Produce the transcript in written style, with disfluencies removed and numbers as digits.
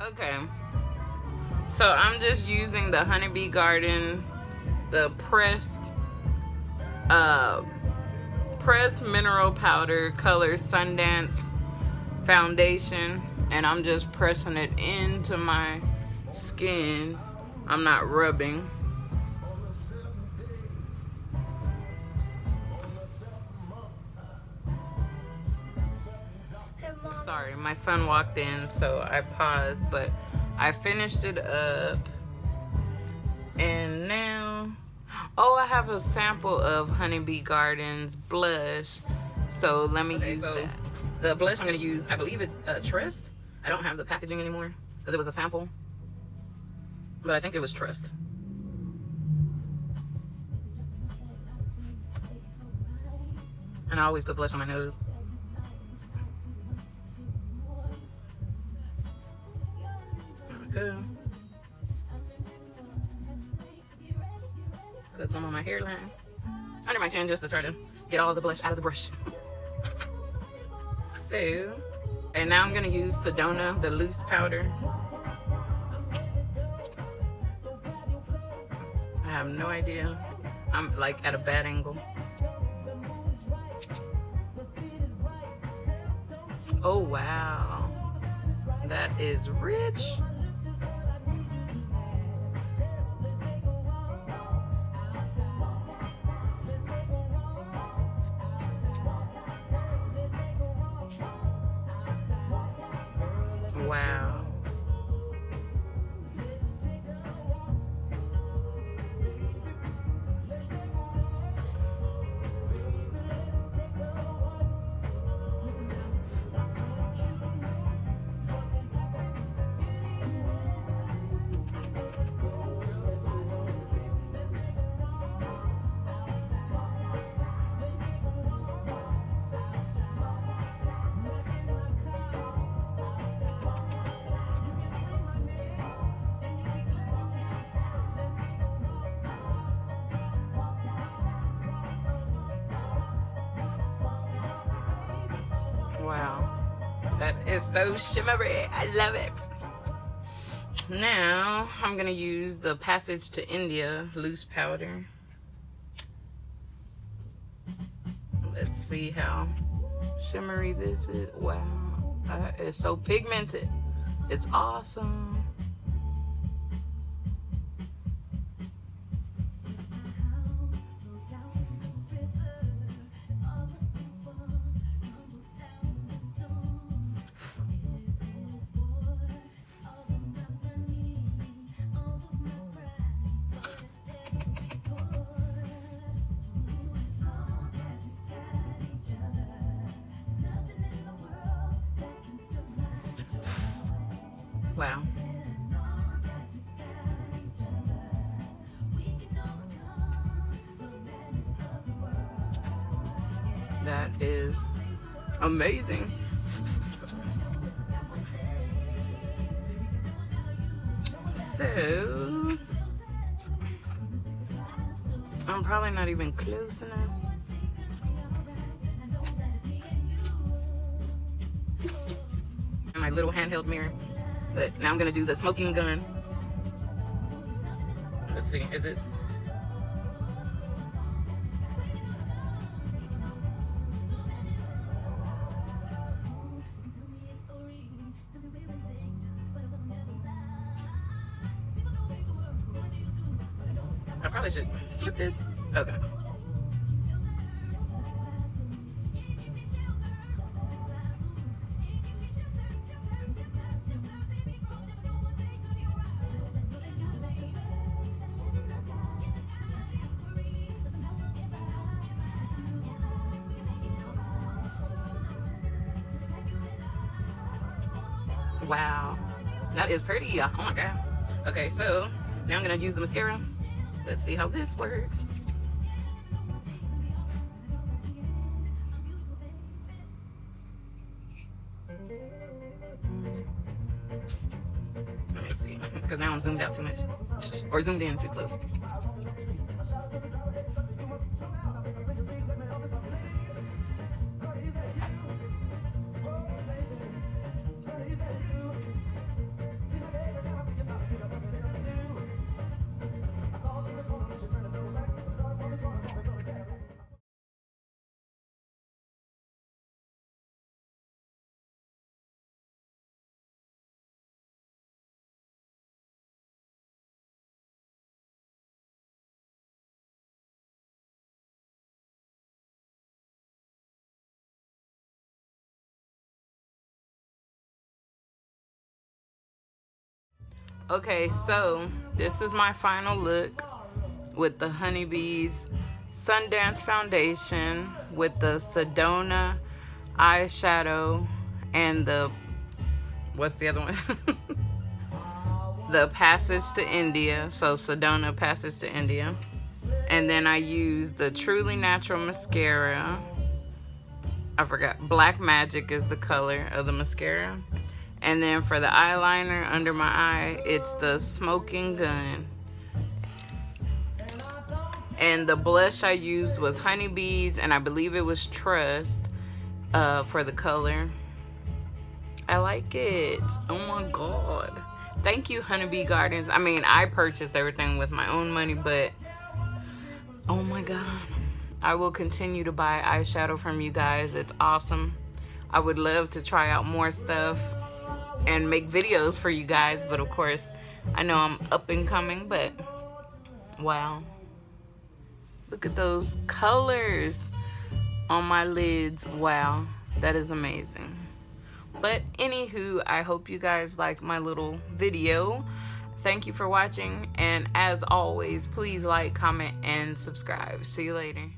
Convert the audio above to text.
Okay, so I'm just using the Honeybee Garden, the pressed mineral powder color Sundance foundation, and I'm just pressing it into my skin. I'm not rubbing. Sorry, my son walked in, so I paused, but I finished it up. And now, oh, I have a sample of Honeybee Gardens blush, so let me use that. The blush I'm going to use, I believe it's Trust. I don't have the packaging anymore because it was a sample, but I think it was Trust. And I always put blush on my nose. There we go. Put some on my hairline, under my chin, just to try to get all the blush out of the brush. So, and now I'm gonna use Sedona, the loose powder. I have no idea. I'm like at a bad angle. Oh wow, that is rich. Wow. Wow, that is so shimmery. I love it. Now I'm gonna use the Passage to India loose powder. Let's see how shimmery this is. Wow, that is so pigmented. It's awesome. Wow. That is amazing. So, I'm probably not even close enough. My little handheld mirror. But now I'm gonna do the smoking gun. Let's see, is it? I probably should flip this. Okay. Wow, that is pretty. Oh my god. Okay, so now I'm gonna use the mascara. Let's see how this works. Let me see, because now I'm zoomed out too much, or zoomed in too close. Okay, so this is my final look with the Honeybee's Sundance Foundation with the Sedona eyeshadow and the, what's the other one? The Passage to India. So Sedona Passage to India. And then I used the Truly Natural mascara. I forgot, Black Magic is the color of the mascara. And then for the eyeliner under my eye, it's the Smoking Gun. And the blush I used was Honeybee's, and I believe it was Trust for the color. I like it. Oh my God. Thank you, Honeybee Gardens. I mean, I purchased everything with my own money, but oh my God. I will continue to buy eyeshadow from you guys. It's awesome. I would love to try out more stuff and make videos for you guys, but of course, I know I'm up and coming, but wow. Look at those colors on my lids. Wow, that is amazing. But anywho, I hope you guys like my little video. Thank you for watching, and as always, please like, comment, and subscribe. See you later.